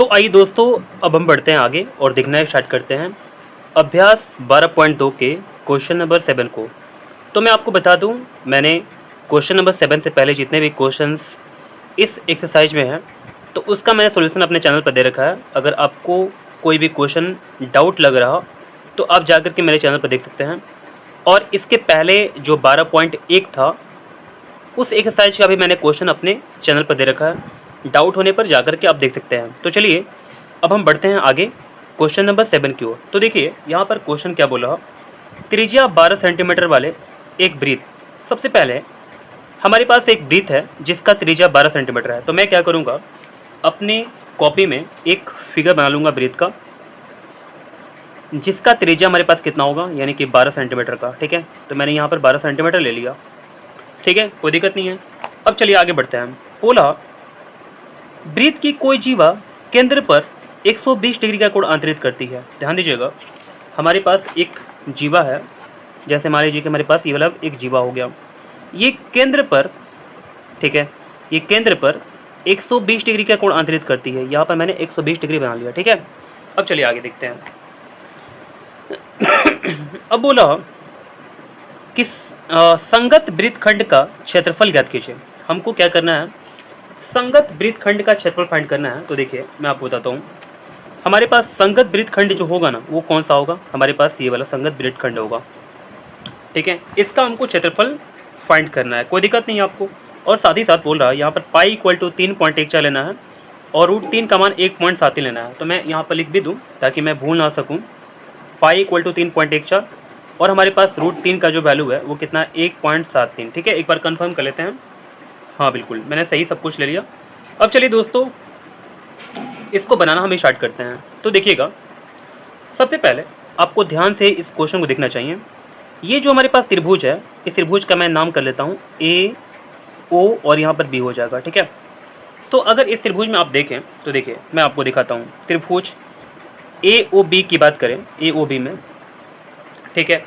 तो आइए दोस्तों, अब हम बढ़ते हैं आगे और देखना स्टार्ट करते हैं अभ्यास 12.2 के क्वेश्चन नंबर 7 को। तो मैं आपको बता दूं, मैंने क्वेश्चन नंबर 7 से पहले जितने भी क्वेश्चंस इस एक्सरसाइज में हैं तो उसका मैंने सॉल्यूशन अपने चैनल पर दे रखा है। अगर आपको कोई भी क्वेश्चन डाउट लग रहा तो आप जाकर के मेरे चैनल पर देख सकते हैं। और इसके पहले जो 12.1 था उस एक्सरसाइज का भी मैंने क्वेश्चन अपने चैनल पर दे रखा है, डाउट होने पर जाकर के आप देख सकते हैं। तो चलिए अब हम बढ़ते हैं आगे क्वेश्चन नंबर 7 की ओर। तो देखिए यहाँ पर क्वेश्चन क्या बोला, त्रिज्या 12 सेंटीमीटर वाले एक वृत्त। सबसे पहले हमारे पास एक वृत्त है जिसका त्रिज्या 12 सेंटीमीटर है। तो मैं क्या करूँगा, अपनी कॉपी में एक फिगर बना लूँगा वृत्त का जिसका त्रिज्या हमारे पास कितना होगा, यानी कि 12 सेंटीमीटर का। ठीक है, तो मैंने यहाँ पर 12 सेंटीमीटर ले लिया। ठीक है, कोई दिक्कत नहीं है। अब चलिए आगे बढ़ते हैं। बोला वृत्त की कोई जीवा केंद्र पर 120 डिग्री का कोण अंतरित करती है। ध्यान दीजिएगा, हमारे पास एक जीवा है, जैसे मान लीजिए कि हमारे पास ये वाला एक जीवा हो गया, ये केंद्र पर, ठीक है, ये केंद्र पर 120 डिग्री का कोण अंतरित करती है। यहाँ पर मैंने 120 डिग्री बना लिया। ठीक है, अब चलिए आगे देखते हैं। अब बोला कि संगत वृत्तखंड का क्षेत्रफल ज्ञात कीजिए। हमको क्या करना है, संगत वृत्तखंड का क्षेत्रफल फाइंड करना है। तो देखिए मैं आपको बताता हूँ, हमारे पास संगत वृत्तखंड जो होगा ना वो कौन सा होगा, हमारे पास ये वाला संगत वृत्तखंड होगा। ठीक है, इसका हमको क्षेत्रफल फाइंड करना है, कोई दिक्कत नहीं है आपको। और साथ ही साथ बोल रहा है यहाँ पर पाई इक्वल टू 3.14 लेना है और √3 का मान 1.73 लेना है। तो मैं यहाँ पर लिख भी दूँ ताकि मैं भूल ना सकूँ। पाई इक्वल टू 3.14 और हमारे पास √3 का जो वैल्यू है वो कितना है, 1.73। ठीक है, एक बार कंफर्म कर लेते हैं। हाँ बिल्कुल, मैंने सही सब कुछ ले लिया। अब चलिए दोस्तों इसको बनाना हम स्टार्ट करते हैं। तो देखिएगा, सबसे पहले आपको ध्यान से इस क्वेश्चन को देखना चाहिए। ये जो हमारे पास त्रिभुज है, इस त्रिभुज का मैं नाम कर लेता हूँ ए ओ और यहाँ पर बी हो जाएगा। ठीक है, तो अगर इस त्रिभुज में आप देखें तो देखिए मैं आपको दिखाता हूँ, त्रिभुज ए ओ बी की बात करें, ए ओ बी में, ठीक है,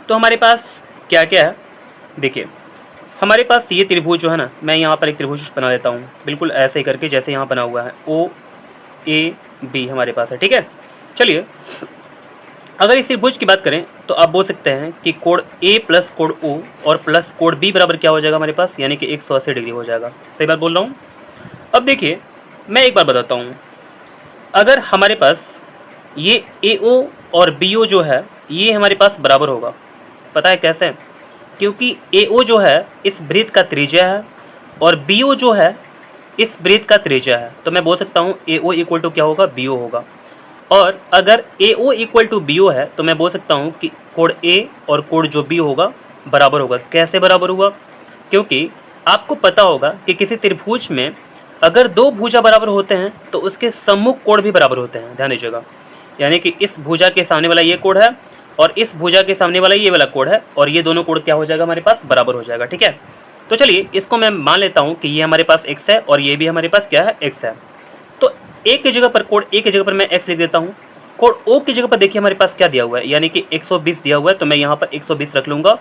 तो हमारे पास क्या क्या है। देखिए हमारे पास ये त्रिभुज जो है ना, मैं यहाँ पर एक त्रिभुज बना लेता हूँ बिल्कुल ऐसे ही करके जैसे यहाँ बना हुआ है, ओ ए बी हमारे पास है। ठीक है, चलिए अगर इस त्रिभुज की बात करें तो आप बोल सकते हैं कि कोण ए प्लस कोण ओ और प्लस कोण बी बराबर क्या हो जाएगा हमारे पास, यानी कि 180 डिग्री हो जाएगा। सही बात बोल रहा हूँ। अब देखिए मैं एक बार बताता हूँ, अगर हमारे पास ये ए ओ और बी ओ जो है ये हमारे पास बराबर होगा, पता है कैसे, क्योंकि ए ओ जो है इस वृत्त का त्रिज्या है और बी ओ जो है इस वृत्त का त्रिज्या है। तो मैं बोल सकता हूँ ए ओ इक्वल टू क्या होगा, बी ओ होगा। और अगर A O equal to B O है तो मैं बोल सकता हूँ कि कोण ए और कोण जो बी होगा बराबर होगा। कैसे बराबर हुआ, क्योंकि आपको पता होगा कि किसी त्रिभुज में अगर दो भुजा बराबर होते हैं तो उसके सम्मुख कोण भी बराबर होते हैं। ध्यान दीजिएगा, यानी कि इस भुजा के सामने वाला ये कोण है और इस भुजा के सामने वाला ये वाला कोण है और ये दोनों कोण क्या हो जाएगा हमारे पास, बराबर हो जाएगा। ठीक है, तो चलिए इसको मैं मान लेता हूँ कि ये हमारे पास x है और ये भी हमारे पास क्या है, x है। तो a की जगह पर, कोण a की जगह पर मैं x लिख देता हूँ। कोण o की जगह पर देखिए हमारे पास क्या दिया हुआ है, यानी कि 120 दिया हुआ है, तो मैं यहाँ पर 120 रख लूँगा।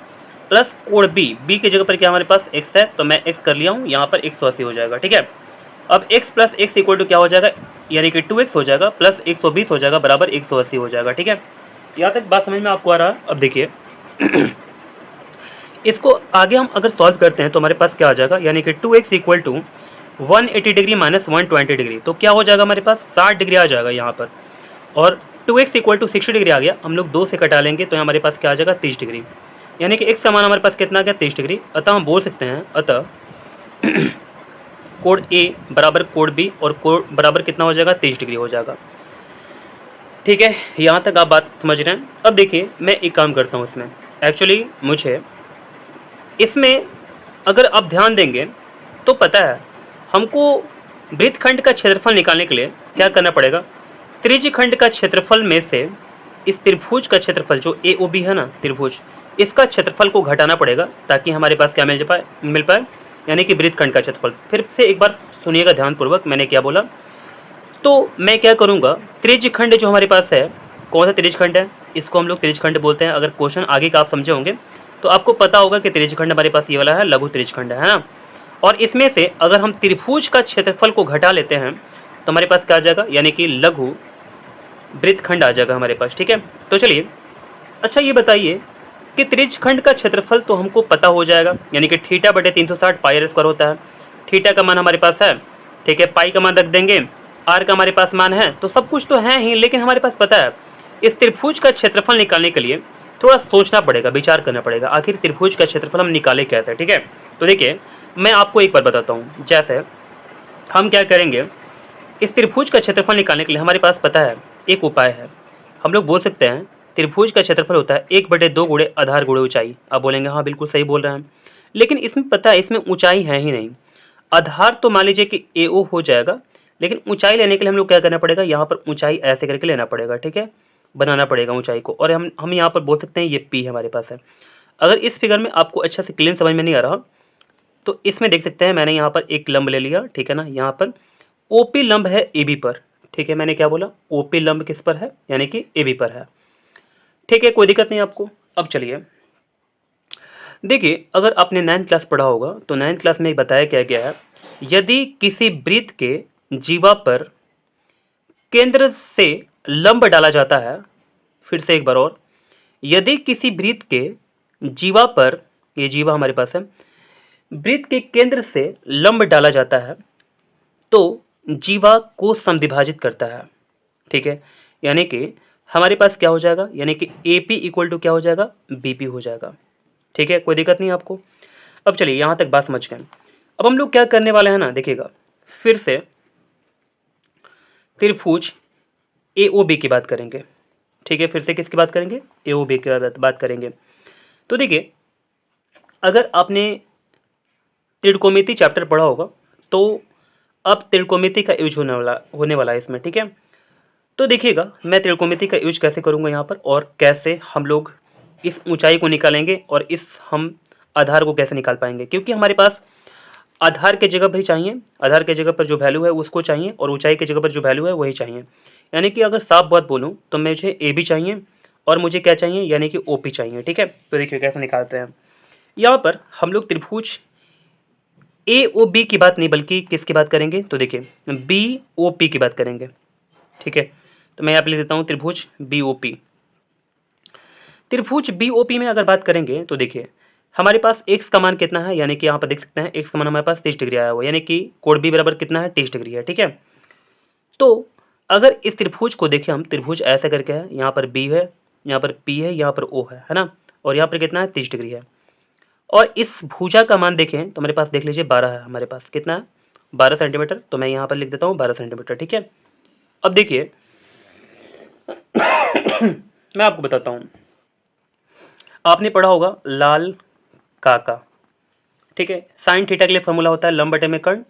प्लस कोण b की जगह पर क्या हमारे पास x है, तो मैं x कर लिया हूँ, यहाँ पर 180 हो जाएगा। ठीक है, अब x plus x equal to क्या हो जाएगा, यानी कि 2x हो जाएगा प्लस 120 हो जाएगा बराबर 180 हो जाएगा। ठीक है, यहाँ तक बात समझ में आपको आ रहा है। अब देखिए इसको आगे हम अगर सॉल्व करते हैं तो हमारे पास क्या आ जाएगा, यानी कि 2x equal to 180 degree minus 120 degree, तो क्या हो जाएगा हमारे पास 60 डिग्री आ जाएगा यहाँ पर। और 2x इक्वल टू 60 डिग्री आ गया, हम लोग 2 से कटा लेंगे तो हमारे पास क्या आ जाएगा, 30 डिग्री, यानी कि x समान हमारे पास कितना आ गया, 30 डिग्री। अतः हम बोल सकते हैं, अतः कोण a बराबर कोण b और कोण बराबर कितना हो जाएगा, 30 डिग्री हो जाएगा। ठीक है, यहाँ तक आप बात समझ रहे हैं। अब देखिए मैं एक काम करता हूँ, इसमें एक्चुअली मुझे इसमें अगर आप ध्यान देंगे तो पता है हमको वृत्तखंड का क्षेत्रफल निकालने के लिए क्या करना पड़ेगा, त्रिज्यखंड का क्षेत्रफल में से इस त्रिभुज का क्षेत्रफल जो ए ओ बी है ना त्रिभुज, इसका क्षेत्रफल को घटाना पड़ेगा ताकि हमारे पास क्या मिल पाए, यानी कि वृत्तखंड का क्षेत्रफल। फिर से एक बार सुनिएगा ध्यानपूर्वक मैंने क्या बोला। तो मैं क्या करूँगा, त्रिज्यखंड जो हमारे पास है, कौन सा त्रिज्यखंड है, इसको हम लोग त्रिज्यखंड बोलते हैं। अगर क्वेश्चन आगे का आप समझे होंगे तो आपको पता होगा कि त्रिज्यखंड हमारे पास ये वाला है, लघु त्रिज्यखंड है ना। और इसमें से अगर हम त्रिभुज का क्षेत्रफल को घटा लेते हैं तो हमारे पास क्या आ जाएगा, यानी कि लघु वृत्तखंड आ जाएगा हमारे पास। ठीक है, तो चलिए अच्छा ये बताइए कि त्रिज्यखंड का क्षेत्रफल तो हमको पता हो जाएगा, यानी कि थीटा बटे 360 पाई आर स्क्वायर होता है। थीटा का मान हमारे पास है, ठीक है, पाई का मान रख देंगे, आर का हमारे पास मान है, तो सब कुछ तो है ही, लेकिन हमारे पास पता है इस त्रिभुज का क्षेत्रफल निकालने के लिए थोड़ा सोचना पड़ेगा, विचार करना पड़ेगा, आखिर त्रिभुज का क्षेत्रफल हम निकाले कैसे। ठीक है, तो देखिए मैं आपको एक बात बताता हूँ, जैसे हम क्या करेंगे, इस त्रिभुज का क्षेत्रफल निकालने के लिए हमारे पास पता है एक उपाय है। हम लोग बोल सकते हैं त्रिभुज का क्षेत्रफल होता है 1/2 गुणे आधार गुणे ऊंचाई। आप बोलेंगे हाँ बिल्कुल सही बोल रहे हैं, लेकिन इसमें पता है इसमें ऊंचाई है ही नहीं। आधार तो मान लीजिए कि AO हो जाएगा, लेकिन ऊंचाई लेने के लिए हम लोग क्या करना पड़ेगा, यहाँ पर ऊंचाई ऐसे करके लेना पड़ेगा। ठीक है, बनाना पड़ेगा ऊंचाई को, और हम यहाँ पर बोल सकते हैं ये P हमारे पास है। अगर इस फिगर में आपको अच्छा से क्लीन समझ में नहीं आ रहा तो इसमें देख सकते हैं, मैंने यहाँ पर एक लंब ले लिया, ठीक है ना, यहाँ पर OP लंब है AB पर। ठीक है, मैंने क्या बोला, OP लंब किस पर है, यानी कि AB पर है। ठीक है, कोई दिक्कत नहीं आपको। अब चलिए देखिए, अगर आपने 9th क्लास पढ़ा होगा तो 9th क्लास में बताया क्या गया है, यदि किसी वृत्त के जीवा पर केंद्र से लंब डाला जाता है, फिर से एक बार और, यदि किसी वृत्त के जीवा पर, ये जीवा हमारे पास है, वृत्त के केंद्र से लंब डाला जाता है तो जीवा को समद्विभाजित करता है। ठीक है, यानी कि हमारे पास क्या हो जाएगा, यानी कि AP इक्वल टू क्या हो जाएगा, BP हो जाएगा। ठीक है, कोई दिक्कत नहीं आपको। अब चलिए यहाँ तक बात समझ गए। अब हम लोग क्या करने वाले हैं ना, देखिएगा फिर से त्रिभुज AOB की बात करेंगे। ठीक है, फिर से किसकी बात करेंगे, AOB की बात करेंगे। तो देखिए अगर आपने त्रिकोणमिति चैप्टर पढ़ा होगा तो अब त्रिकोणमिति का यूज होने वाला है इसमें। ठीक है, तो देखिएगा मैं त्रिकोणमिति का यूज कैसे करूँगा यहाँ पर, और कैसे हम लोग इस ऊंचाई को निकालेंगे और इस हम आधार को कैसे निकाल पाएंगे, क्योंकि हमारे पास आधार के जगह पर ही चाहिए, आधार के जगह पर जो वैल्यू है उसको चाहिए, और ऊंचाई की जगह पर जो वैल्यू है वही चाहिए। यानी कि अगर साफ बात बोलूँ तो मुझे AB चाहिए और मुझे क्या चाहिए, यानी कि OP चाहिए। ठीक है, तो देखिए कैसे निकालते हैं। यहाँ पर हम लोग त्रिभुज AOB की बात नहीं बल्कि किसकी बात करेंगे, तो देखिए BOP की बात करेंगे। ठीक है, तो मैं यहाँ पे लिख देता हूँ त्रिभुज BOP। त्रिभुज BOP में अगर बात करेंगे तो देखिए हमारे पास x का मान कितना है, यानी कि यहाँ पर देख सकते हैं x का मान हमारे पास 30 डिग्री आया हुआ है, यानी कि कोण B बराबर कितना है, 30 डिग्री है। ठीक है, तो अगर इस त्रिभुज को देखें हम, त्रिभुज ऐसा करके है, यहाँ पर B है, यहाँ पर P है, यहाँ पर O है ना, और यहाँ पर कितना है, 30 डिग्री है। और इस भुजा का मान देखें तो हमारे पास देख लीजिए 12 है, हमारे पास कितना है, 12 सेंटीमीटर। तो मैं यहाँ पर लिख देता हूँ 12 सेंटीमीटर। ठीक है, अब देखिए मैं आपको बताता हूँ, आपने पढ़ा होगा लाल काका। ठीक है, साइन थीटा के लिए फॉर्मूला होता है लंब बटे में कर्ण,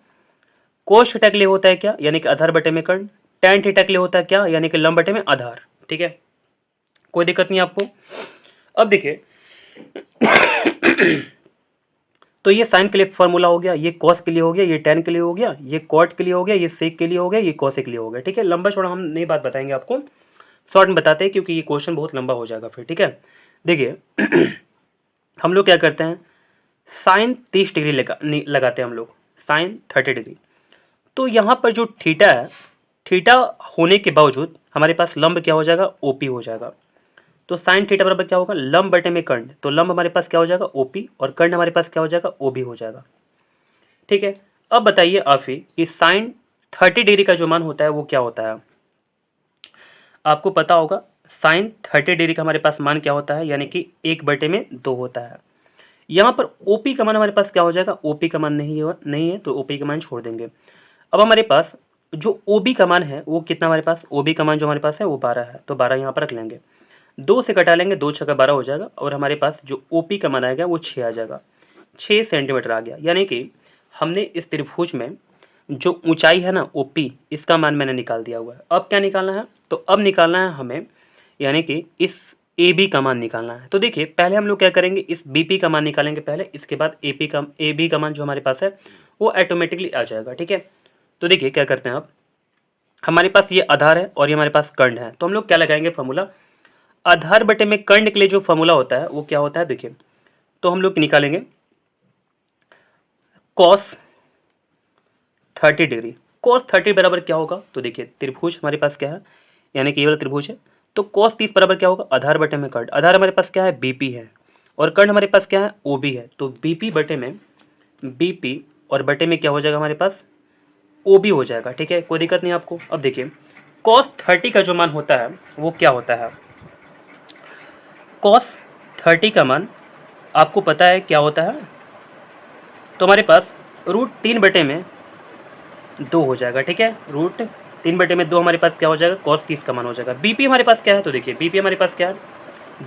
कोस थीटा के लिए होता है क्या, यानी कि आधार बटे में कर्ण, टैन थीटा के लिए होता है क्या, यानी कि लंब बटे में आधार। ठीक है, कोई दिक्कत नहीं आपको। अब देखिए तो ये साइन के लिए फॉर्मूला हो गया, ये कॉस के लिए हो गया, ये टैन के लिए हो गया, ये कॉट के लिए हो गया, ये सेक के लिए हो गया, ये कॉसेक के लिए हो गया। ठीक है, लंबा चौड़ा हम नहीं बात बताएंगे आपको, शॉर्ट में बताते हैं क्योंकि ये क्वेश्चन बहुत लंबा हो जाएगा फिर। ठीक है, देखिए हम लोग क्या करते हैं, साइन 30 डिग्री लगाते हैं हम लोग, साइन 30 डिग्री। तो यहाँ पर जो थीटा है, थीटा होने के बावजूद हमारे पास लंब क्या हो जाएगा, OP हो जाएगा। तो साइन थीटा बराबर क्या होगा, लंब बटे में कर्ण, तो लंब हमारे पास क्या हो जाएगा, OP, और कर्ण हमारे पास क्या हो जाएगा, OB हो जाएगा। ठीक है, अब बताइए आप ही कि साइन 30 डिग्री का जो मान होता है वो क्या होता है, आपको पता होगा साइन 30 डिग्री का हमारे पास मान क्या होता है, यानी कि 1/2 होता है। यहाँ पर OP का मान हमारे पास क्या हो जाएगा, OP का मान नहीं है तो OP का मान छोड़ देंगे। अब हमारे पास जो OB का मान है वो कितना, हमारे पास OB का मान जो हमारे पास है वो 12 है, तो 12 यहाँ पर रख लेंगे, 2 से घटा लेंगे, 2 छक्का 12 हो जाएगा, और हमारे पास जो OP का मान आएगा वो 6 आ जाएगा, 6 सेंटीमीटर आ गया। यानी कि हमने इस त्रिभुज में जो ऊंचाई है ना OP, इसका मान मैंने निकाल दिया हुआ है। अब क्या निकालना है, तो अब निकालना है हमें, यानी कि इस AB का मान निकालना है। तो देखिए पहले हम लोग क्या करेंगे, इस BP का मान निकालेंगे पहले, इसके बाद AB का मान जो हमारे पास है वो ऑटोमेटिकली आ जाएगा। ठीक है, तो देखिए क्या करते हैं, आप हमारे पास ये आधार है और ये हमारे पास कर्ण है, तो हम लोग क्या लगाएंगे फॉर्मूला, आधार बटे में कर्ण के लिए जो फॉर्मूला होता है वो क्या होता है, देखिए तो हम लोग निकालेंगे cos 30 डिग्री। cos 30 बराबर क्या होगा, तो देखिए त्रिभुज हमारे पास क्या है, यानी कि ये वाला त्रिभुज है, तो cos 30 बराबर क्या होगा, आधार बटे में कर्ण, आधार हमारे पास क्या है, बीपी है, और कर्ण हमारे पास क्या है, ओबी है, तो बीपी बटे में बीपी और बटे में क्या हो जाएगा हमारे पास, ओबी हो जाएगा। ठीक है, कोई दिक्कत नहीं आपको। अब देखिए cos 30 का जो मान होता है वो क्या होता है, cos 30 का मान आपको पता है क्या होता है, तो हमारे पास √3 बटे में 2 हो जाएगा। ठीक है, √3 बटे में 2 हमारे पास क्या हो जाएगा, cos 30 का मान हो जाएगा। बीपी हमारे पास क्या है, तो देखिए बीपी हमारे पास क्या है,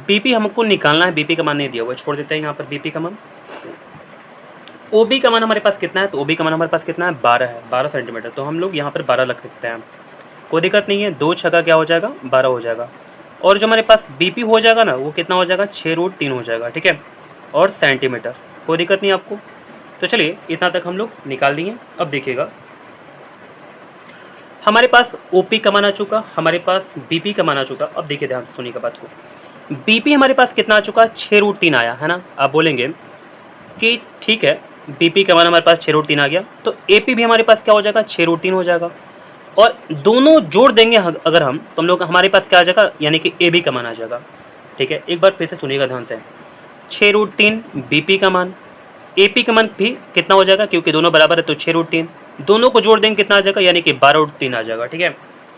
बीपी हमको निकालना है, बीपी का मान नहीं दिया हुआ है, छोड़ देते हैं यहाँ पर बीपी का मान। ओबी का मान हमारे पास कितना है, तो ओबी का मान हमारे पास कितना है, 12 है, 12 सेंटीमीटर, तो हम लोग यहाँ पर 12 रख सकते हैं, कोई दिक्कत नहीं है। 2 छका क्या हो जाएगा, 12 हो जाएगा, और जो हमारे पास बीपी हो जाएगा ना वो कितना हो जाएगा, 6√3 हो जाएगा। ठीक है, और सेंटीमीटर, कोई दिक्कत नहीं आपको। तो चलिए इतना तक हम लोग निकाल दिए। अब देखिएगा हमारे पास ओपी का मान आ चुका, हमारे पास बीपी का मान आ चुका। अब देखिए ध्यान से सुनिएगा बात को, बीपी हमारे पास कितना आ चुका, 6√3 आया है ना। आप बोलेंगे कि ठीक है बीपी का मान हमारे पास 6√3 आ गया, तो एपी भी हमारे पास क्या हो जाएगा, 6√3 हो जाएगा, और दोनों जोड़ देंगे अगर हम, तो हम लोग हमारे पास क्या आ जाएगा, यानी कि ए बी का मान आ जाएगा। ठीक है, एक बार फिर से सुनिएगा ध्यान से, 6√3 बीपी का मान, एपी का मान भी कितना हो जाएगा, क्योंकि दोनों बराबर है तो 6√3, दोनों को जोड़ देंगे कितना आ जाएगा, यानी कि 12√3 आ जाएगा। ठीक है,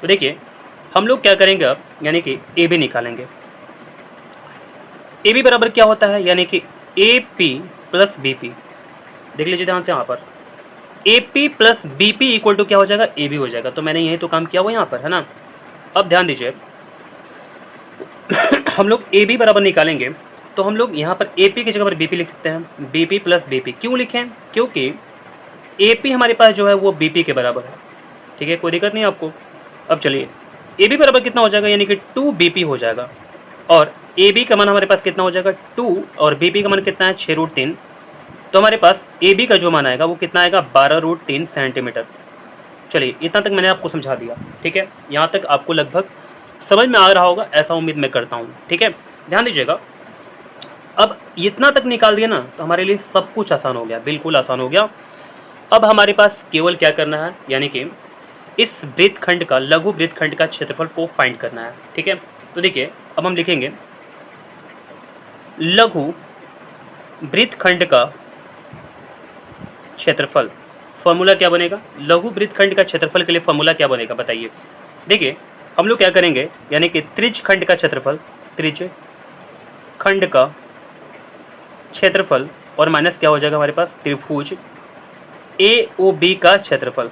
तो देखिए हम लोग क्या करेंगे अब, यानी कि ए बी निकालेंगे। ए बी बराबर क्या होता है, यानी कि A P plus B P, देख लीजिए ध्यान से यहाँ पर, A P plus B P equal to क्या हो जाएगा, ए बी हो जाएगा। तो मैंने यही तो काम किया हुआ यहाँ पर, है ना। अब ध्यान दीजिए हम लोग ए बी बराबर निकालेंगे, तो हम लोग यहाँ पर ए पी की जगह पर बी पी लिख सकते हैं, B P plus B P. क्यों लिखें, क्योंकि ए पी हमारे पास जो है वो बी पी के बराबर है। ठीक है, कोई दिक्कत नहीं आपको। अब चलिए ए बी बराबर कितना हो जाएगा, यानी कि 2 बी पी हो जाएगा, और ए बी का मान हमारे पास कितना हो जाएगा 2, और बी पी का मान कितना है 6√3, तो हमारे पास ए बी का जो मान आएगा वो कितना आएगा, 12√3 सेंटीमीटर। चलिए इतना तक मैंने आपको समझा दिया। ठीक है, यहाँ तक आपको लगभग समझ में आ रहा होगा, ऐसा उम्मीद मैं करता हूँ। ठीक है, ध्यान दीजिएगा, अब इतना तक निकाल दिया ना तो हमारे लिए सब कुछ आसान हो गया, बिल्कुल आसान हो गया। अब हमारे पास केवल क्या करना है, यानी कि इस वृत्तखंड का, लघु वृत्तखंड का क्षेत्रफल को फाइंड करना है। ठीक है, तो देखिए अब हम लिखेंगे लघु वृत्तखंड का क्षेत्रफल। फॉर्मूला क्या बनेगा, लघु वृत्तखंड का क्षेत्रफल के लिए फॉर्मूला क्या बनेगा बताइए। देखिए हम लोग क्या करेंगे, यानी कि त्रिज्यखंड का क्षेत्रफल, त्रिज्यखंड का क्षेत्रफल, और माइनस क्या हो जाएगा हमारे पास, त्रिभुज ए ओ बी का क्षेत्रफल।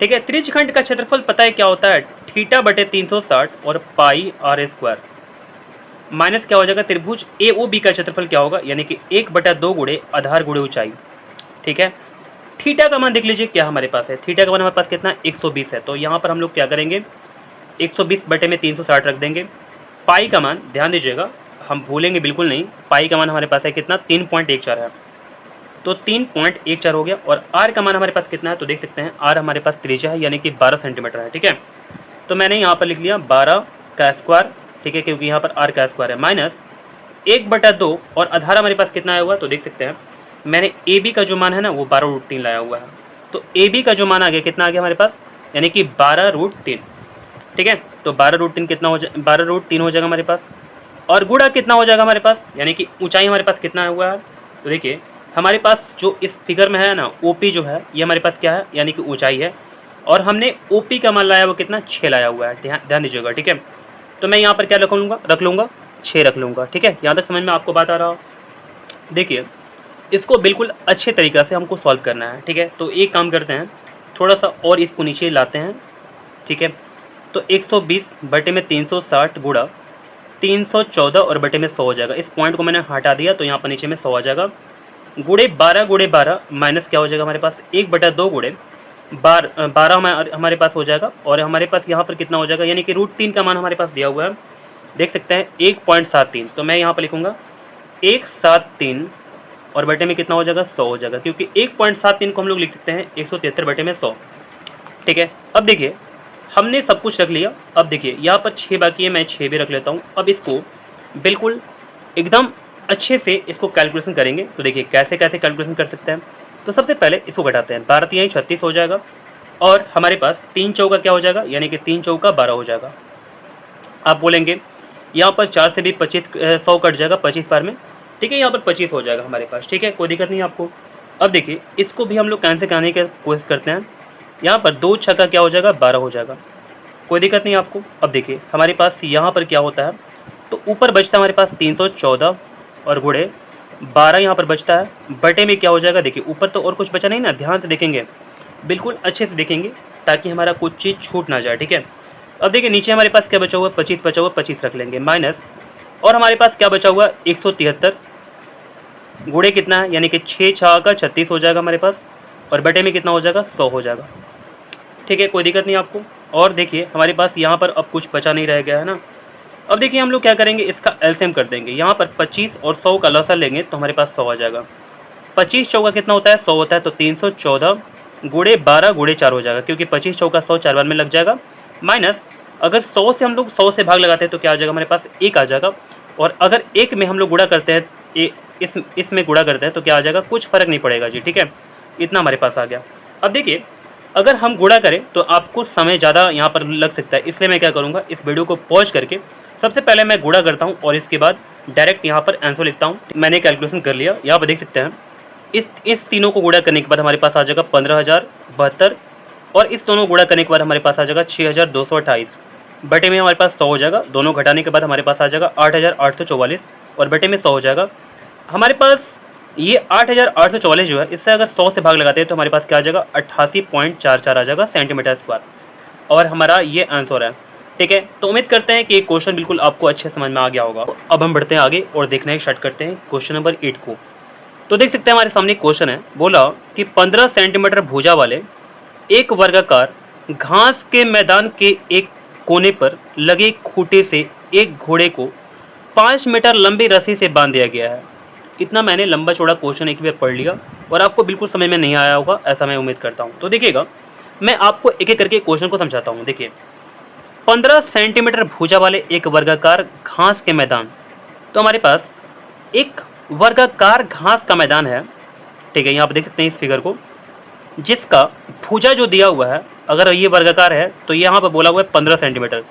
ठीक है, त्रिज्यखंड का क्षेत्रफल पता है क्या होता है, थीटा बटे 360 और पाई आर स्क्वायर, माइनस क्या हो जाएगा, त्रिभुज ए ओ बी का क्षेत्रफल क्या होगा, यानी कि 1/2 गुणे आधार गुणे ऊंचाई। ठीक है, थीटा का मान देख लीजिए क्या हमारे पास है, थीटा का मान हमारे पास कितना है, 120 है, तो यहाँ पर हम लोग क्या करेंगे, 120 बटे में 360 रख देंगे। पाई का मान ध्यान दीजिएगा, हम भूलेंगे बिल्कुल नहीं, पाई का मान हमारे पास है कितना, 3.14 है, तो 3.14 हो गया। और आर का मान हमारे पास कितना है, तो देख सकते हैं आर हमारे पास त्रिज्या है, यानी कि 12 सेंटीमीटर है। ठीक है, तो मैंने यहाँ पर लिख लिया 12 का स्क्वायर। ठीक है, क्योंकि यहाँ पर आर का स्क्वायर है, माइनस 1/2, और आधार हमारे पास कितना आया हुआ, तो देख सकते हैं मैंने ए बी का जो मान है ना वो 12√3 लाया हुआ है, तो ए बी का जो मान आ गया कितना आ गया हमारे पास, यानी कि 12√3। ठीक है, तो 12√3 कितना हो जाए, 12√3 हो जाएगा हमारे पास, और गुणा कितना हो जाएगा हमारे पास, यानी कि ऊंचाई हमारे पास कितना हुआ है, तो देखिए हमारे पास जो इस फिगर में है ना ओपी जो है ये हमारे पास क्या है, यानी कि ऊंचाई है, और हमने ओपी का मान लाया वो कितना, 6 लाया हुआ है, ध्यान दीजिएगा। ठीक है, तो मैं यहाँ पर क्या रख लूँगा 6 रख लूँगा। ठीक है, यहाँ तक समझ में आपको बात आ रहा हो। देखिए इसको बिल्कुल अच्छे तरीक़ा से हमको सॉल्व करना है। ठीक है, तो एक काम करते हैं, थोड़ा सा और इसको नीचे लाते हैं। ठीक है, तो 120 बटे में 360 गुणा 314 और बटे में 100 हो जाएगा। इस पॉइंट को मैंने हटा दिया तो यहाँ पर नीचे में 100 आ जाएगा, गुणे 12 माइनस क्या हो जाएगा हमारे पास, 1/2 गुणे 12 हमारे पास हो जाएगा, और हमारे पास यहाँ पर कितना हो जाएगा, यानी कि √3 का मान हमारे पास दिया हुआ है, देख सकते हैं 1.73, तो मैं यहाँ पर लिखूँगा 173 और बटे में कितना हो जाएगा, 100 हो जाएगा, क्योंकि 1.73 को हम लोग लिख सकते हैं 173 बटे में 100। ठीक है, अब देखिए हमने सब कुछ रख लिया। अब देखिए यहाँ पर 6 बाकी है, मैं 6 भी रख लेता हूँ। अब इसको बिल्कुल एकदम अच्छे से इसको कैलकुलेशन करेंगे, तो देखिए कैसे कैसे कैलकुलेशन कर सकते हैं। तो सबसे पहले इसको घटाते हैं, 12 तिहाई 36 हो जाएगा और हमारे पास 3 चौका क्या हो जाएगा, यानी कि 3 चौका 12 हो जाएगा। आप बोलेंगे यहाँ पर 4 से भी 25 100 कट जाएगा 25 बार में, ठीक है, यहाँ पर 25 हो जाएगा हमारे पास, ठीक है, कोई दिक्कत नहीं आपको। अब देखिए इसको भी हम लोग कैंसिल कराने की कोशिश करते हैं, यहाँ पर 2 छक्का क्या हो जाएगा, 12 हो जाएगा, कोई दिक्कत नहीं आपको। अब देखिए हमारे पास यहाँ पर क्या होता है, तो ऊपर बचता है हमारे पास 314 और गुणे 12 यहाँ पर बचता है, बटे में क्या हो जाएगा, देखिए ऊपर तो और कुछ बचा नहीं ना, ध्यान से देखेंगे, बिल्कुल अच्छे से देखेंगे ताकि हमारा कुछ चीज़ छूट ना जाए, ठीक है। अब देखिए नीचे हमारे पास क्या बचा हुआ है, 25 बचा हुआ, 25 रख लेंगे माइनस, और हमारे पास क्या बचा हुआ है 173 गुणे कितना है, यानी कि 6 छः का 36 हो जाएगा हमारे पास, और बटे में कितना हो जाएगा 100 हो जाएगा, ठीक है, कोई दिक्कत नहीं आपको। और देखिए हमारे पास यहाँ पर अब कुछ बचा नहीं रह गया है ना। अब देखिए हम लोग क्या करेंगे, इसका एलसीएम कर देंगे, यहाँ पर 25 और 100 का लसा लेंगे तो हमारे पास 100 आ जाएगा। 25 चौका कितना होता है, 100 होता है, तो 314 गुणे 12 गुणे 4 हो जाएगा, क्योंकि 25 चौका 100 4 बार में लग जाएगा, माइनस अगर 100 से हम लोग 100 से भाग लगाते हैं तो क्या आ जाएगा, हमारे पास 1 आ जाएगा, और अगर 1 में हम लोग गुणा करते हैं, इसमें गुणा करते हैं तो क्या आ जाएगा, कुछ फर्क नहीं पड़ेगा जी, ठीक है, इतना हमारे पास आ गया। अब देखिए अगर हम गुणा करें तो आपको समय ज़्यादा यहाँ पर लग सकता है, इसलिए मैं क्या करूँगा, इस वीडियो को पॉज करके सबसे पहले मैं गुणा करता हूँ और इसके बाद डायरेक्ट यहाँ पर आंसर लिखता हूँ। मैंने कैलकुलेशन कर लिया, यहाँ पर देख सकते हैं, इस तीनों को गुणा करने के बाद हमारे पास आ जाएगा 15,072, और इस दोनों गुणा करने के बाद हमारे पास आ जाएगा 6,228, बटे में हमारे पास 100 हो जाएगा, दोनों घटाने के बाद हमारे पास आ जाएगा 8,844, और बटे में 100 हो जाएगा हमारे पास। ये 8,844 जो है, इससे अगर 100 से भाग लगाते हैं तो हमारे पास क्या आ जाएगा, 88.44 आ जाएगा सेंटीमीटर स्क्वायर, और हमारा ये आंसर है, ठीक है। तो उम्मीद करते हैं कि ये क्वेश्चन बिल्कुल आपको अच्छे समझ में आ गया होगा। अब हम बढ़ते हैं आगे और देखना स्टार्ट करते हैं क्वेश्चन नंबर 8 को। तो देख सकते हैं हमारे सामने क्वेश्चन है, बोला कि 15 सेंटीमीटर भुजा वाले एक वर्गाकार घास के मैदान के एक कोने पर लगे खूंटे से एक घोड़े को 5 मीटर लंबी रस्सी से बांध दिया गया है। इतना मैंने लंबा चौड़ा क्वेश्चन एक बार पढ़ लिया और आपको बिल्कुल समझ में नहीं आया होगा, ऐसा मैं उम्मीद करता हूँ। तो देखिएगा मैं आपको एक एक करके क्वेश्चन को समझाता हूँ। देखिए 15 सेंटीमीटर भुजा वाले एक वर्गाकार घास के मैदान, तो हमारे पास एक वर्गाकार घास का मैदान है, ठीक है, यहाँ पर देख सकते हैं इस फिगर को, जिसका भुजा जो दिया हुआ है, अगर ये वर्गाकार है तो यहाँ पर बोला हुआ है 15 सेंटीमीटर,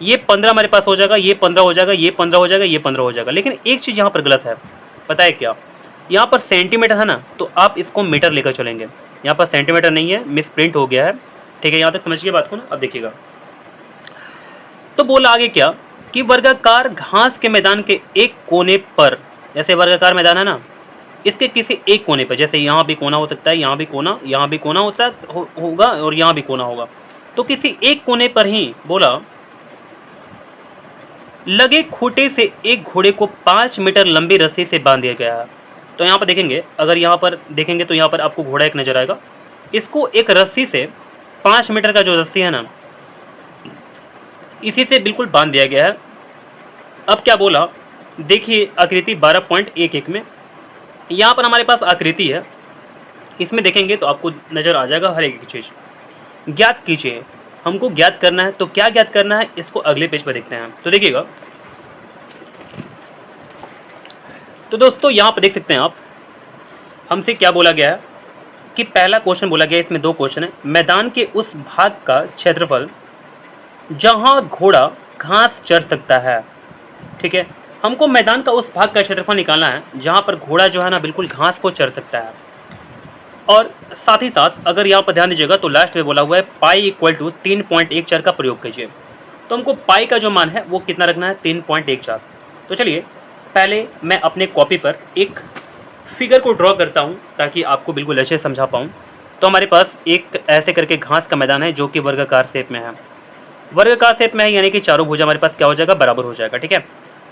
ये 15 हमारे पास हो जाएगा, ये 15 हो जाएगा, ये 15 हो जाएगा, ये 15 हो जाएगा। लेकिन एक चीज़ यहाँ पर गलत है, पता है क्या, यहाँ पर सेंटीमीटर है ना, तो आप इसको मीटर लेकर चलेंगे, यहाँ पर सेंटीमीटर नहीं है, मिस प्रिंट हो गया है, ठीक है, यहाँ तक समझिए बात को ना। अब देखिएगा तो बोला आगे क्या कि वर्गाकार घास के मैदान के एक कोने पर, जैसे वर्गाकार मैदान है ना, इसके किसी एक कोने पर, जैसे यहाँ भी कोना हो सकता है, यहाँ भी कोना, यहाँ भी कोना होगा और यहाँ भी कोना होगा, तो किसी एक कोने पर ही बोला लगे खूंटे से एक घोड़े को 5 मीटर लंबी रस्सी से बांध दिया गया है। तो यहाँ पर देखेंगे, अगर यहाँ पर देखेंगे तो यहाँ पर आपको घोड़ा एक नजर आएगा, इसको एक रस्सी से 5 मीटर का जो रस्सी है ना, इसी से बिल्कुल बांध दिया गया है। अब क्या बोला, देखिए आकृति 12.11 में यहाँ पर हमारे पास आकृति है, इसमें देखेंगे तो आपको नजर आ जाएगा हर एक चीज। ज्ञात कीजिए, हमको ज्ञात करना है, तो क्या ज्ञात करना है इसको अगले पेज पर देखते हैं। तो देखिएगा, तो दोस्तों यहाँ पर देख सकते हैं आप, हमसे क्या बोला गया है कि पहला क्वेश्चन बोला गया, इसमें दो क्वेश्चन है, मैदान के उस भाग का क्षेत्रफल जहां घोड़ा घास चर सकता है, ठीक है, हमको मैदान का उस भाग का क्षेत्रफल निकालना है जहां पर घोड़ा जो है ना बिल्कुल घास को चर सकता है। और साथ ही साथ अगर यहाँ पर ध्यान दीजिएगा तो लास्ट में बोला हुआ है पाई इक्वल टू 3.14 का प्रयोग कीजिए, तो हमको पाई का जो मान है वो कितना रखना है, 3.14। तो चलिए पहले मैं अपने कॉपी पर एक फिगर को ड्रॉ करता हूँ ताकि आपको बिल्कुल अच्छे से समझा पाऊँ। तो हमारे पास एक ऐसे करके घास का मैदान है जो कि वर्गाकार शेप में है, वर्गाकार शेप में है, यानी कि चारों भुजा हमारे पास क्या हो जाएगा, बराबर हो जाएगा, ठीक है।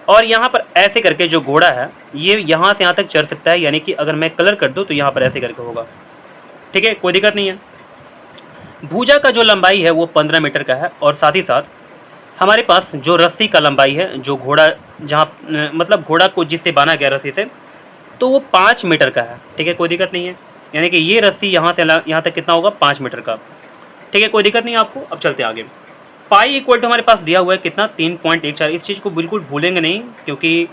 और यहाँ पर ऐसे करके जो घोड़ा है ये यहाँ से यहाँ तक चढ़ सकता है, यानी कि अगर मैं कलर कर दूँ तो यहाँ पर ऐसे करके होगा, ठीक है, कोई दिक्कत नहीं है। भुजा का जो लंबाई है वो 15 मीटर का है, और साथ ही साथ हमारे पास जो रस्सी का लंबाई है, जो घोड़ा जहाँ मतलब घोड़ा को जिससे बांधा गया रस्सी से, तो वो 5 मीटर का है, ठीक है, कोई दिक्कत नहीं है। यानी कि ये रस्सी यहाँ से यहाँ तक कितना होगा, 5 मीटर का, ठीक है, कोई दिक्कत नहीं है आपको। अब चलते आगे। पाई इक्वल टू हमारे पास दिया हुआ है कितना, 3.14। इस चीज़ को बिल्कुल भूलेंगे नहीं, क्योंकि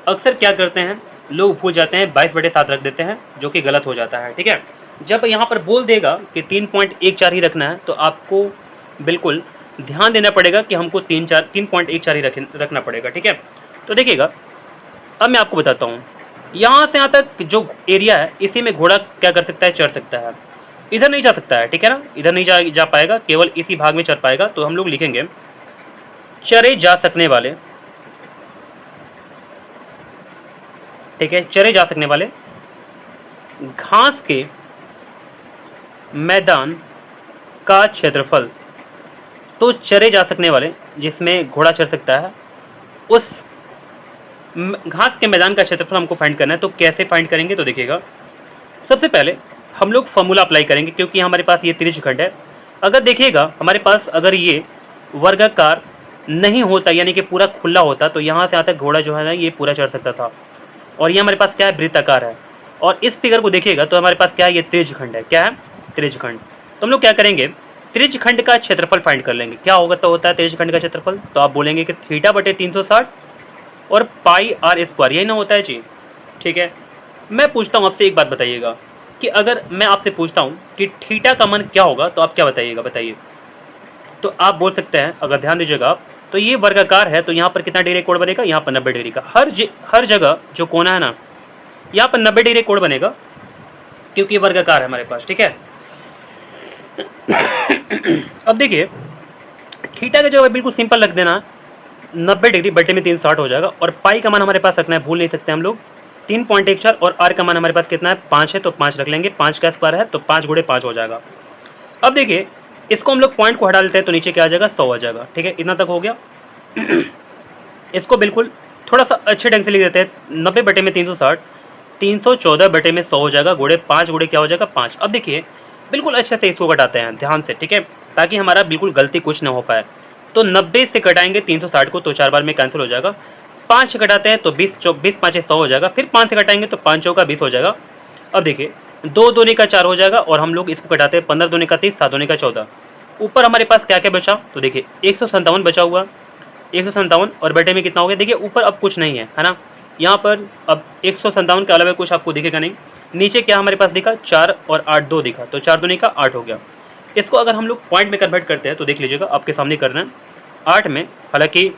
अक्सर क्या करते हैं लोग भूल जाते हैं, 22/7 रख देते हैं, जो कि गलत हो जाता है, ठीक है। जब यहाँ पर बोल देगा कि 3.14 ही रखना है तो आपको बिल्कुल ध्यान देना पड़ेगा कि हमको 3.14 ही रखना पड़ेगा, ठीक है। तो देखिएगा, अब मैं आपको बताता हूँ, यहाँ से यहाँ तक जो एरिया है इसी में घोड़ा क्या कर सकता है, चढ़ सकता है। इधर नहीं जा सकता है, ठीक है ना, इधर नहीं जा पाएगा, केवल इसी भाग में चढ़ पाएगा। तो हम लोग लिखेंगे चरे जा सकने वाले, ठीक है, चरे जा सकने वाले घास के मैदान का क्षेत्रफल। तो चरे जा सकने वाले जिसमें घोड़ा चढ़ सकता है उस घास के मैदान का क्षेत्रफल हमको फाइंड करना है। तो कैसे फाइंड करेंगे, तो देखिएगा, सबसे पहले हम लोग फॉर्मूला अप्लाई करेंगे, क्योंकि हमारे पास ये त्रिज्यखंड है। अगर देखिएगा हमारे पास अगर ये वर्गाकार नहीं होता, यानी कि पूरा खुला होता, तो यहाँ से यहाँ तक घोड़ा जो है ना ये पूरा चढ़ सकता था। और ये हमारे पास क्या है, वृत्ताकार है। और इस फिगर को देखिएगा तो हमारे पास क्या है, ये त्रिज्यखंड है। क्या है, त्रिज्यखंड। तो हम लोग क्या करेंगे, त्रिज्यखंड का क्षेत्रफल फाइंड कर लेंगे। क्या होगा, तो होता है त्रिज्यखंड का क्षेत्रफल, तो आप बोलेंगे कि थीटा बटे 360 और पाई आर स्क्वायर, यही ना होता है जी, ठीक है। मैं पूछता हूँ आपसे, एक बात बताइएगा कि अगर मैं आपसे पूछता हूँ कि थीटा का मान क्या होगा, तो आप क्या बताइएगा, बताइए। तो आप बोल सकते हैं, अगर ध्यान दीजिएगा आप, तो ये वर्गाकार है, तो यहाँ पर कितना डिग्री कोण बनेगा, यहाँ पर 90 डिग्री का। हर जगह जो कोना है ना, यहाँ पर 90 डिग्री कोण बनेगा, क्योंकि वर्गाकार है हमारे पास, ठीक है। अब देखिए, थीटा का जगह बिल्कुल सिंपल रख देना, 90 डिग्री बटे में 360 हो जाएगा। और पाई का मान हमारे पास रखना है, भूल नहीं सकते हम लोग, 3.14। और आर का मान हमारे पास कितना है, 5 है, तो 5 रख लेंगे। 5 का स्क्वायर है तो 5 गुणे 5 हो जाएगा। अब देखिए, इसको हम लोग पॉइंट को हटा लेते हैं, तो नीचे क्या आ जाएगा, 100 आ जाएगा, ठीक है। इतना तक हो गया। इसको बिल्कुल थोड़ा सा अच्छे ढंग से लिख देते हैं, 90 बटे में 360, 314 बटे में 100 हो जाएगा, गुणे 5 गुणे क्या हो जाएगा, 5। अब देखिए, बिल्कुल अच्छे से इसको घटाते हैं ध्यान से, ठीक है, ताकि हमारा बिल्कुल गलती कुछ ना हो पाए। तो 90 से घटाएंगे 360 को, तो 4 बार में कैंसिल हो जाएगा। 5 से घटाते हैं तो 20 5 100 हो जाएगा। फिर 5 से घटाएंगे तो 5 चौका 20 हो जाएगा। अब देखिए, 2 दूनी का 4 हो जाएगा, और हम लोग इसको घटाते हैं, 15 दूनी का 30, 7 दूनी का 14। ऊपर हमारे पास क्या क्या बचा, तो देखिए 157 बचा हुआ, 157, और बटे में कितना हो गया, देखिए ऊपर अब कुछ नहीं है ना, यहाँ पर अब 157 के अलावा कुछ आपको दिखेगा नहीं। नीचे क्या हमारे पास दिखा, 4 और 8 2 दिखा, तो 4 दूनी का 8 हो गया। इसको अगर हम लोग पॉइंट में कन्वर्ट करते हैं तो देख लीजिएगा, आपके सामने करना है 8 में, हालांकि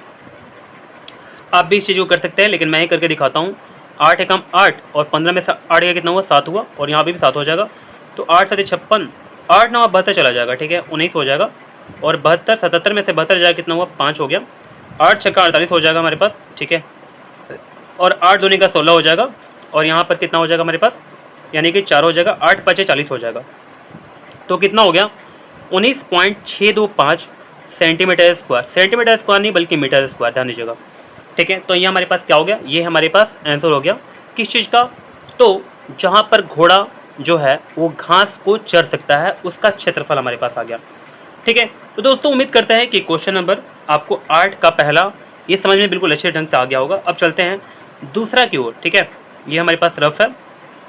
आप भी इस चीज़ को कर सकते हैं, लेकिन मैं ही करके दिखाता हूँ। 8 एकम 8, और 15 में 8 का कितना हुआ, 7 हुआ, और यहाँ भी 7 हो जाएगा। तो 8 7 56, 8 9 72 चला जाएगा, ठीक है, 19 हो जाएगा। और 72 77 में से 72 जाएगा, कितना हुआ, 5 हो गया। 8 छक्का 48 हो जाएगा हमारे पास, ठीक है। और 8 दूनी का 16 हो जाएगा, और यहाँ पर कितना हो जाएगा हमारे पास, यानी कि 4 हो जाएगा। 8 5 40 हो जाएगा, तो कितना हो गया, 19.625 सेंटीमीटर स्क्वायर। सेंटीमीटर स्क्वायर नहीं बल्कि मीटर स्क्वायर, ध्यान दीजिएगा, ठीक है। तो ये हमारे पास क्या हो गया, ये हमारे पास आंसर हो गया किस चीज़ का, तो जहाँ पर घोड़ा जो है वो घास को चढ़ सकता है उसका क्षेत्रफल हमारे पास आ गया, ठीक है। तो दोस्तों, उम्मीद करते हैं कि क्वेश्चन नंबर आपको 8 का पहला ये समझ में बिल्कुल अच्छे ढंग से आ गया होगा। अब चलते हैं दूसरा की ओर, ठीक है। ये हमारे पास रफ है,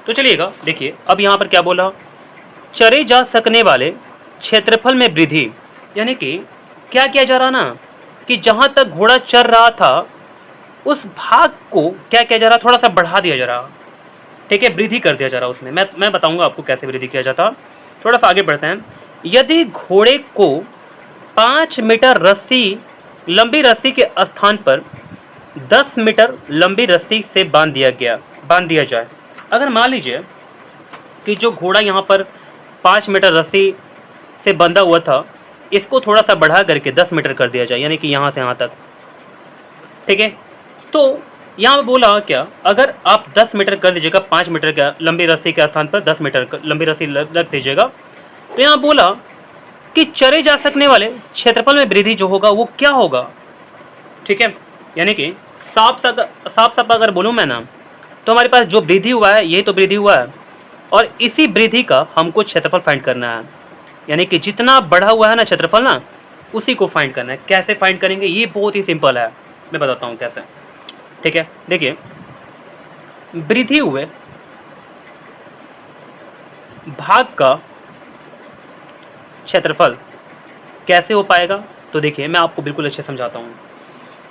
तो चलिएगा देखिए, अब यहाँ पर क्या बोला, चरे जा सकने वाले क्षेत्रफल में वृद्धि, यानी कि क्या किया जा रहा ना, कि जहाँ तक घोड़ा चल रहा था उस भाग को क्या किया जा रहा, थोड़ा सा बढ़ा दिया जा रहा, ठीक है, वृद्धि कर दिया जा रहा उसमें। मैं बताऊंगा आपको कैसे वृद्धि किया जाता। थोड़ा सा आगे बढ़ते हैं। यदि घोड़े को 5 मीटर लंबी रस्सी के स्थान पर 10 मीटर लंबी रस्सी से बांध दिया जाए। अगर मान लीजिए कि जो घोड़ा यहाँ पर 5 मीटर रस्सी से बंधा हुआ था, इसको थोड़ा सा बढ़ा करके 10 मीटर कर दिया जाए, यानी कि यहाँ से यहाँ तक, ठीक है। तो यहाँ बोला क्या, अगर आप 10 मीटर कर दीजिएगा, 5 मीटर का लंबी रस्सी के स्थान पर 10 मीटर लंबी रस्सी रख दीजिएगा, तो यहाँ बोला कि चरे जा सकने वाले क्षेत्रफल में वृद्धि जो होगा वो क्या होगा, ठीक है। यानी कि साफ साफ अगर बोलूँ मैं ना, तो हमारे पास जो वृद्धि हुआ है ये तो वृद्धि हुआ है, और इसी वृद्धि का हमको क्षेत्रफल फाइंड करना है। यानी कि जितना बढ़ा हुआ है ना क्षेत्रफल ना, उसी को फाइंड करना है। कैसे फाइंड करेंगे, ये बहुत ही सिंपल है, मैं बताता हूँ कैसे, ठीक है। देखिए, वृद्धि हुए भाग का क्षेत्रफल कैसे हो पाएगा, तो देखिए मैं आपको बिल्कुल अच्छे समझाता हूँ।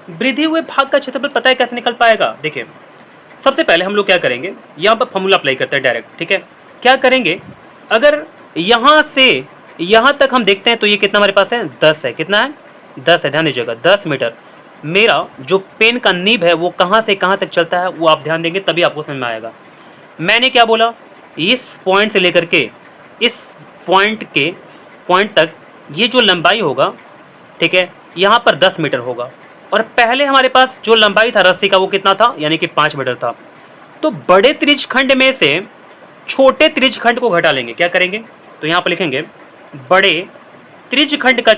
वृद्धि हुए भाग का क्षेत्रफल पता है कैसे निकल पाएगा। देखिए, सबसे पहले हम लोग क्या करेंगे, यहाँ पर फॉर्मूला अप्लाई करते हैं डायरेक्ट, ठीक है। क्या करेंगे अगर यहाँ से यहाँ तक हम देखते हैं तो ये कितना हमारे पास है, 10 है। कितना है, 10 है। ध्यान दीजिएगा 10 मीटर। मेरा जो पेन का नीब है वो कहाँ से कहाँ तक चलता है वो आप ध्यान देंगे तभी आपको समझ में आएगा। मैंने क्या बोला, इस पॉइंट से लेकर के इस पॉइंट तक ये जो लंबाई होगा, ठीक है, यहाँ पर 10 मीटर होगा। और पहले हमारे पास जो लंबाई था रस्सी का वो कितना था, यानी कि 5 मीटर था। तो बड़े त्रिज्यखंड में से छोटे त्रिज्यखंड को घटा लेंगे। क्या करेंगे, तो यहाँ पर लिखेंगे बड़े त्रिज्यखंड का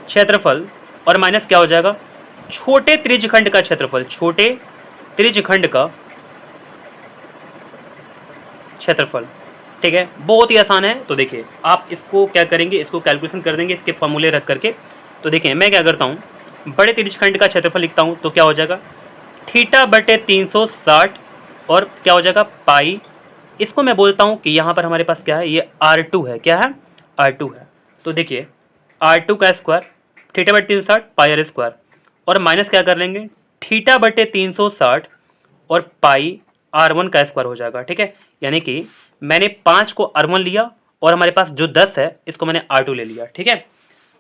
क्षेत्रफल और माइनस क्या हो जाएगा, छोटे त्रिज्यखंड का क्षेत्रफल। ठीक है, बहुत ही आसान है। तो देखिए आप इसको क्या करेंगे, इसको कैलकुलेशन कर देंगे इसके फॉर्मूले रख करके। तो देखिए मैं क्या करता हूँ, बड़े त्रिज्यखंड का क्षेत्रफल लिखता हूँ तो क्या हो जाएगा, थीटा बटे 360 और क्या हो जाएगा पाई। इसको मैं बोलता हूँ कि यहाँ पर हमारे पास क्या है, ये R2 है। क्या है, R2 है। तो देखिए R2 का स्क्वायर, थीटा बटे 360 पाई आर स्क्वायर, और माइनस क्या कर लेंगे, थीटा बटे 360 और पाई R1 का स्क्वायर हो जाएगा। ठीक है, यानी कि मैंने 5 को R1 लिया और हमारे पास जो 10 है इसको मैंने R2 ले लिया। ठीक है,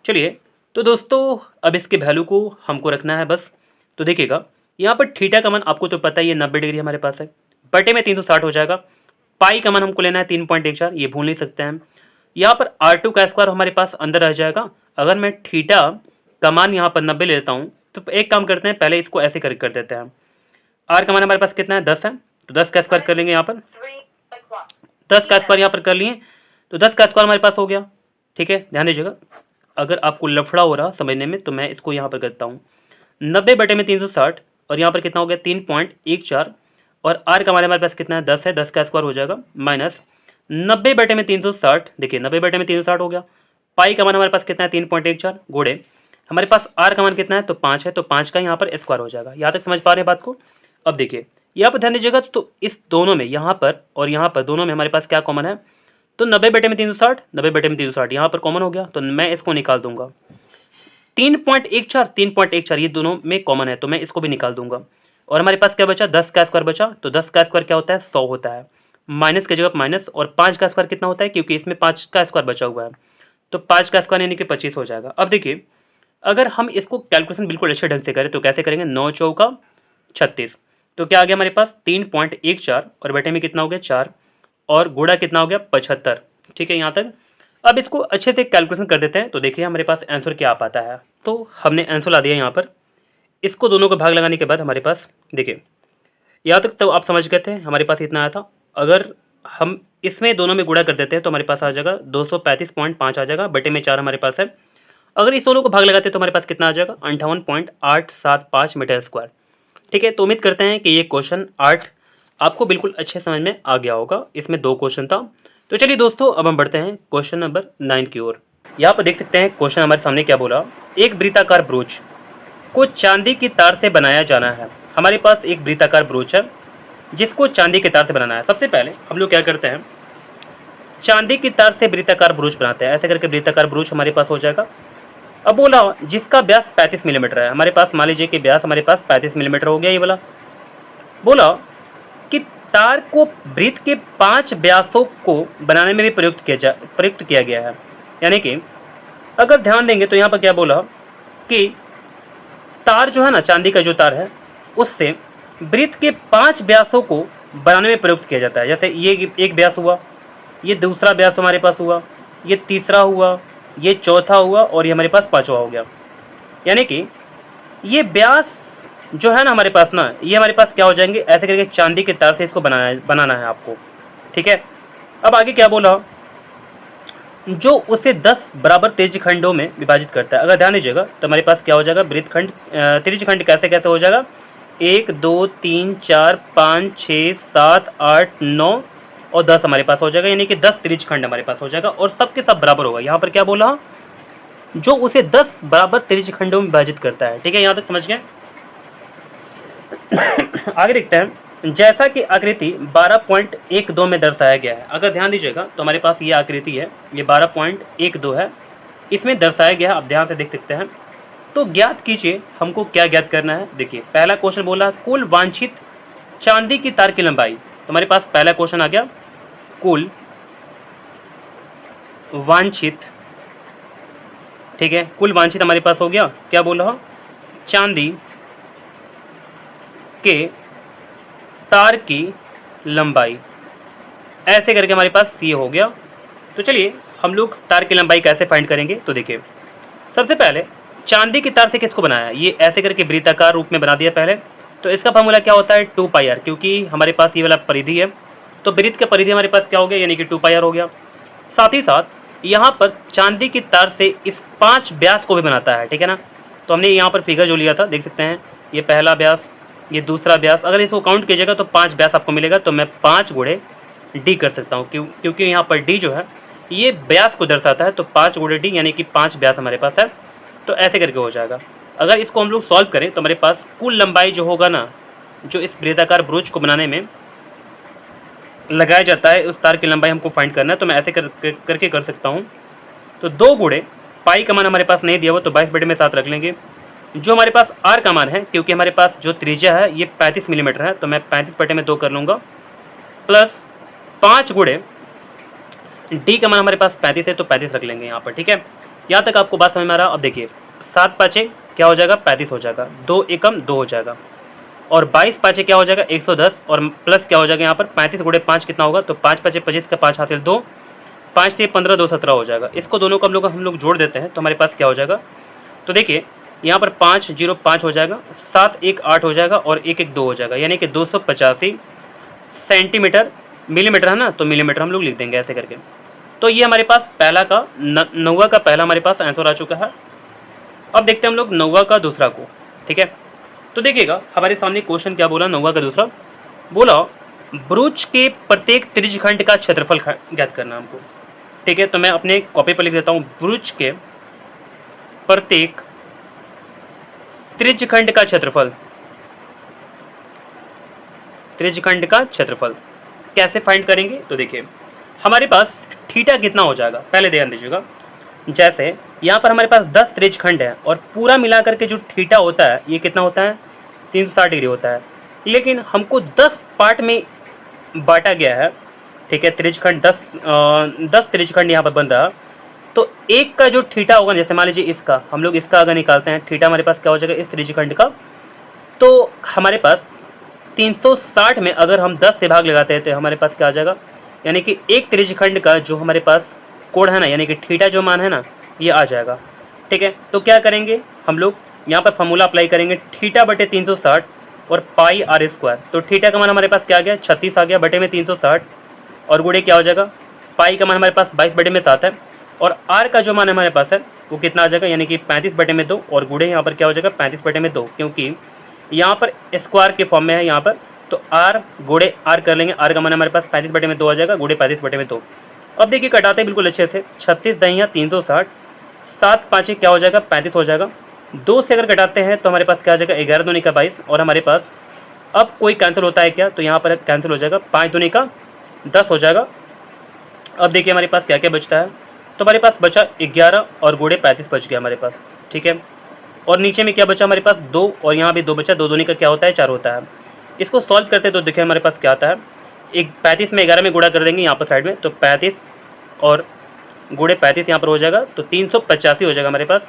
चलिए तो दोस्तों अब इसके वैल्यू को हमको रखना है बस। तो देखिएगा यहाँ पर थीटा का मान आपको तो पता ही है 90 डिग्री हमारे पास है, बटे में 360 हो जाएगा। पाई का मान हमको लेना है 3.14, ये भूल नहीं सकते हैं। यहाँ पर R2 का स्क्वायर हमारे पास अंदर रह जाएगा। अगर मैं थीटा का मान यहाँ पर 90 लेता हूँ तो एक काम करते हैं, पहले इसको ऐसे कर देते हैं। R का मान हमारे पास कितना है, 10 है, तो 10 का स्क्वायर कर लेंगे। यहाँ पर 10 का स्क्वायर यहाँ पर कर लिए तो 10 का स्क्वायर हमारे पास हो गया। ठीक है, ध्यान दीजिएगा अगर आपको लफड़ा हो रहा समझने में तो मैं इसको यहाँ पर करता हूँ, 90 बटे में 360 और यहाँ पर कितना हो गया 3.14, और आर का मान हमारे पास कितना है 10 है, 10 का स्क्वायर हो जाएगा माइनस 90 बटे में 360। देखिए 90 बटे में 360 हो गया। पाई का मान हमारे पास कितना है 3.14 गुणे हमारे पास आर का मान कितना है तो 5 है, तो 5 का यहाँ पर स्क्वायर हो जाएगा। यहाँ तक समझ पा रहे हैं बात को। अब देखिए यहाँ पर ध्यान दीजिएगा तो इस दोनों में यहाँ पर और यहाँ पर दोनों में हमारे पास क्या कॉमन है, तो 90 बटे में 360, 90 बटे में 360 यहाँ पर कॉमन हो गया, तो मैं इसको निकाल दूंगा। 3.14 ये दोनों में कॉमन है तो मैं इसको भी निकाल दूंगा। और हमारे पास क्या बचा, 10 का स्क्वायर बचा, तो 10 का स्क्वायर क्या होता है 100 होता है, माइनस की जगह माइनस, और 5 का स्क्वायर कितना होता है क्योंकि इसमें 5 का स्क्वायर बचा हुआ है, तो 5 का स्क्वायर यानी कि 25 हो जाएगा। अब देखिए अगर हम इसको कैलकुलेशन बिल्कुल अच्छे ढंग से करें तो कैसे करेंगे, 9 चौका 36, तो क्या आ गया हमारे पास 3.14 और बटे में कितना हो गया 4 और गुणा कितना हो गया 75। ठीक है यहाँ तक। अब इसको अच्छे से कैलकुलेशन कर देते हैं तो देखिए हमारे पास आंसर क्या आ पाता है। तो हमने आंसर ला दिया यहाँ पर। इसको दोनों को भाग लगाने के बाद हमारे पास देखिए यहाँ तक तो आप समझ गए थे, हमारे पास इतना आया था। अगर हम इसमें दोनों में गुणा कर देते हैं तो हमारे पास आ जाएगा 235.5 आ जाएगा, बटे में 4 हमारे पास है। अगर इस दोनों को भाग लगाते हैं तो हमारे पास कितना आ जाएगा 58.875 मीटर स्क्वायर। ठीक है, तो उम्मीद करते हैं कि ये क्वेश्चन 8 आपको बिल्कुल अच्छे समझ में आ गया होगा। इसमें 2 क्वेश्चन था। तो चलिए दोस्तों अब हम बढ़ते हैं क्वेश्चन नंबर 9 की ओर। यहाँ पर देख सकते हैं क्वेश्चन हमारे सामने क्या बोला, एक वृत्ताकार ब्रोच को चांदी की तार से बनाया जाना है। हमारे पास एक वृत्ताकार ब्रोच है जिसको चांदी की तार से बनाना है। सबसे पहले हम लोग क्या करते हैं, चांदी की तार से वृत्ताकार ब्रोच बनाते हैं। ऐसे करके वृत्ताकार ब्रोच हमारे पास हो जाएगा। अब बोला जिसका व्यास 35 मिलीमीटर है, हमारे पास मान लीजिए कि व्यास हमारे पास 35 मिलीमीटर हो गया। ये बोला कि तार को वृत्त के 5 व्यासों को बनाने में भी प्रयुक्त किया गया है। यानी कि अगर ध्यान देंगे तो यहाँ पर क्या बोला कि तार जो है ना, चांदी का जो तार है उससे वृत्त के 5 व्यासों को बनाने में प्रयुक्त किया जाता है। जैसे ये एक व्यास हुआ, ये दूसरा व्यास हमारे पास हुआ, ये तीसरा हुआ, ये चौथा हुआ और ये हमारे पास 5वां हो गया। यानी कि ये व्यास जो है ना हमारे पास ना, ये हमारे पास क्या हो जाएंगे, ऐसे करके चांदी के तार से इसको बनाना है आपको। ठीक है, अब आगे क्या बोला, जो उसे 10 बराबर त्रिज्यखंडों में विभाजित करता है। अगर ध्यान दीजिएगा तो हमारे पास क्या हो जाएगा, वृत्तखंड त्रिज्यखंड कैसे कैसे हो जाएगा, 1 2 3 4 5 6 7 8 9 और 10 हमारे पास हो जाएगा। यानी कि 10 त्रिज्यखंड हमारे पास हो जाएगा और सबके सब बराबर होगा। यहाँ पर क्या बोला, जो उसे 10 बराबर त्रिज्यखंडों में विभाजित करता है। ठीक है, यहाँ तक समझ गए। आगे देखते हैं, जैसा कि आकृति 12.12 में दर्शाया गया है। अगर ध्यान दीजिएगा तो हमारे पास ये आकृति है, ये 12.12 है, इसमें दर्शाया गया है। आप ध्यान से देख सकते हैं। तो ज्ञात कीजिए, हमको क्या ज्ञात करना है। देखिए पहला क्वेश्चन बोला कुल वांछित चांदी की तार की लंबाई। तो हमारे पास पहला क्वेश्चन आ गया, कुल वांछित, ठीक है, कुल वांछित हमारे पास हो गया, क्या बोल रहा, चांदी के तार की लंबाई, ऐसे करके हमारे पास ये हो गया। तो चलिए हम लोग तार की लंबाई कैसे फाइंड करेंगे, तो देखिए सबसे पहले चांदी की तार से किसको बनाया, ये ऐसे करके वृत्ताकार रूप में बना दिया पहले। तो इसका फार्मूला क्या होता है, 2πr, क्योंकि हमारे पास ये वाला परिधि है, तो वृत्त का परिधि हमारे पास क्या हो गया, यानी कि 2πr हो गया। साथ ही साथ यहाँ पर चांदी की तार से इस 5 व्यास को भी बनाता है, ठीक है ना। तो हमने यहाँ पर फिगर जो लिया था देख सकते हैं, ये पहला व्यास, ये दूसरा व्यास, अगर इसको काउंट कीजिएगा तो 5 व्यास आपको मिलेगा। तो मैं 5 गुणे डी कर सकता हूँ, क्योंकि यहाँ पर डी जो है ये व्यास को दर्शाता है, तो 5 गुणे डी यानी कि 5 व्यास हमारे पास है। तो ऐसे करके हो जाएगा। अगर इसको हम लोग सॉल्व करें तो हमारे पास कुल लंबाई जो होगा ना, जो इस वृत्ताकार ब्रोच को बनाने में लगाया जाता है, उस तार की लंबाई हमको फाइंड करना है। तो मैं ऐसे करके कर सकता हूँ। तो 2 गुणे पाई का मान हमारे पास नहीं दिया हुआ, तो 22/7 रख लेंगे। जो हमारे पास आर का मान है, क्योंकि हमारे पास जो त्रिज्या है ये 35 मिलीमीटर है, तो मैं 35/2 कर लूँगा, प्लस 5 गुणे डी का मान हमारे पास 35 है, तो 35 रख लेंगे यहाँ पर, ठीक है। यहाँ तक आपको बात समझ में आ रहा है। अब देखिए 7 5 क्या हो जाएगा, 35 हो जाएगा, 2 एकम 2 हो जाएगा, और 22 5 क्या हो जाएगा, 110, और प्लस क्या हो जाएगा यहाँ पर 35 गुणे 5 कितना होगा, तो 5 5 25 का 5 हासिल 2, 5 3 15 2 17 हो जाएगा। इसको दोनों को हम लोग जोड़ देते हैं, तो हमारे पास क्या हो जाएगा, तो देखिए यहाँ पर 5 0 5 हो जाएगा, 7 1 8 हो जाएगा, और 1 1 2 हो जाएगा, यानी कि 285 सेंटीमीटर, मिलीमीटर है ना, तो मिलीमीटर हम लोग लिख देंगे ऐसे करके। तो ये हमारे पास पहला का 9वां का पहला हमारे पास आंसर आ चुका है। अब देखते हैं हम लोग 9वां का दूसरा को, ठीक है। तो देखिएगा हमारे सामने क्वेश्चन क्या बोला, 9वां का दूसरा बोला, ब्रोच के प्रत्येक त्रिज्यखंड का क्षेत्रफल ज्ञात करना हमको, ठीक है। तो मैं अपने कॉपी पर लिख देता हूँ, ब्रोच के प्रत्येक त्रिज्यखंड का क्षेत्रफल, त्रिज्यखंड का क्षेत्रफल कैसे फाइंड करेंगे, तो देखिए हमारे पास थीटा कितना हो जाएगा, पहले ध्यान दीजिएगा। जैसे यहाँ पर हमारे पास 10 त्रिज्यखंड है, और पूरा मिलाकर के जो थीटा होता है ये कितना होता है, 360 डिग्री होता है। लेकिन हमको 10 पार्ट में बांटा गया है, ठीक है। त्रिज्यखंड 10 त्रिज्यखंड यहाँ पर बन रहा, तो एक का जो थीटा होगा, जैसे मान लीजिए इसका, हम लोग इसका अगर निकालते हैं, थीटा हमारे पास क्या हो जाएगा इस त्रिज्यखंड का, तो हमारे पास 360 में अगर हम 10 से भाग लगाते हैं तो हमारे पास क्या आ जाएगा, यानी कि एक त्रिज्यखंड का जो हमारे पास कोण है ना, यानी कि थीटा जो मान है ना, ये आ जाएगा, ठीक है। तो क्या करेंगे हम लोग, यहाँ पर फॉर्मूला अप्लाई करेंगे, थीटा बटे 360 और पाई आर स्क्वायर। तो थीटा का मान हमारे पास क्या आ गया, 36 आ गया, बटे में 360, और गुणे क्या हो जाएगा, पाई का मान हमारे पास 22/7 है, और आर का जो मान हमारे पास है वो कितना आ जाएगा, यानी कि 35/2, और गुणे यहाँ पर क्या हो जाएगा 35/2, क्योंकि यहाँ पर स्क्वायर के फॉर्म में है यहाँ पर, तो आर गुणे आर कर लेंगे, आर का मान हमारे पास 35/2 आ जाएगा, गुणे 35/2। अब देखिए कटाते हैं बिल्कुल अच्छे से, 36 दहिया 360, 7 5 क्या हो जाएगा 35 हो जाएगा, 2 से अगर कटाते हैं तो हमारे पास क्या आ जाएगा, 11 दूनी का 22, और हमारे पास अब कोई कैंसिल होता है क्या, तो यहाँ पर कैंसिल हो जाएगा, 5 दूनी का 10 हो जाएगा। अब देखिए हमारे पास क्या क्या बचता है, तो हमारे पास बचा 11 और गुणे 35 बच गया हमारे पास, ठीक है। और नीचे में क्या बचा हमारे पास 2, और यहाँ भी 2 बचा, 2 दूनी का क्या होता है 4 होता है। इसको सॉल्व करते तो देखिए हमारे पास क्या आता है, 35 में 11 में गुणा कर देंगे यहाँ पर साइड में, तो 35 और गुणे 35 यहाँ पर हो जाएगा, तो 385 हो जाएगा हमारे पास,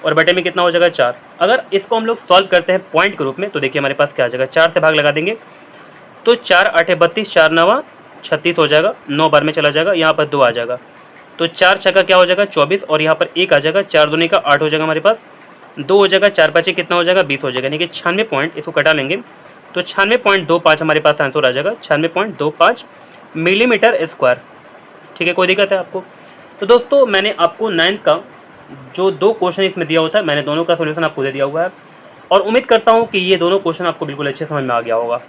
और बटे में कितना हो जाएगा 4। अगर इसको हम लोग सॉल्व करते हैं पॉइंट के रूप में, तो देखिए हमारे पास क्या आ जाएगा, 4 से भाग लगा देंगे, तो 4 8 32, 4 9 36 हो जाएगा, 9 बार में चला जाएगा, यहाँ पर 2 आ जाएगा, तो 4 छक्का क्या हो जाएगा 24, और यहाँ पर 1 आ जाएगा, 4 दूनी का 8 हो जाएगा हमारे पास, 2 हो जाएगा, 4 5 कितना हो जाएगा 20 हो जाएगा, यानी कि 96 पॉइंट, इसको कटा लेंगे तो 96.25 हमारे पास आंसर आ जाएगा, 96.25 मिलीमीटर स्क्वायर, ठीक है। कोई दिक्कत है आपको? तो दोस्तों मैंने आपको 9th का जो 2 क्वेश्चन इसमें दिया होता है, मैंने दोनों का सोल्यूशन आपको दे दिया हुआ है, और उम्मीद करता हूँ कि ये दोनों क्वेश्चन आपको बिल्कुल अच्छे समझ में आ गया होगा।